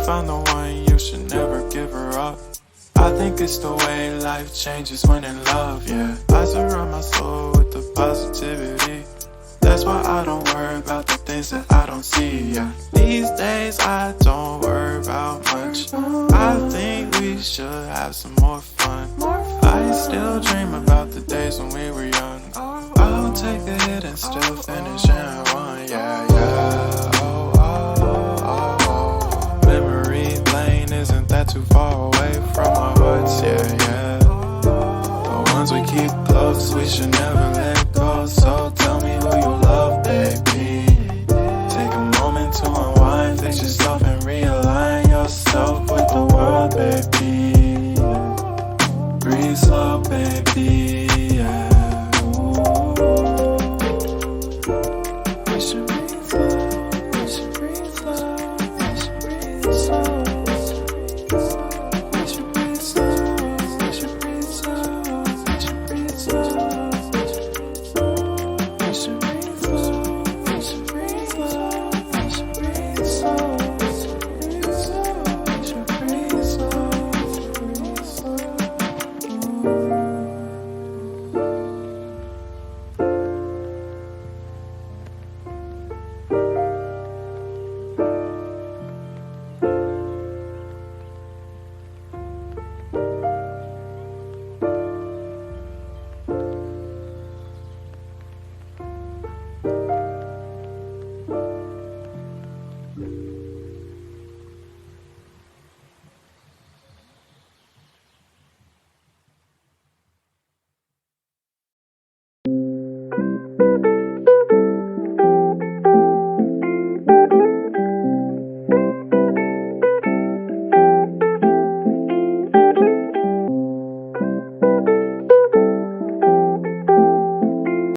found the one, you should never give her up. I think it's the way life changes when in love, yeah. I surround my soul with the positivity. That's why I don't worry about the things that I don't see, yeah. These days I don't worry about much. I think we should have some more fun. I still dream about the days when we were young. I'll take a hit and still finish and one, yeah, yeah. Oh, oh, oh, oh. Memory lane isn't that too far away from our hearts, yeah, yeah. The ones we keep close, we should never let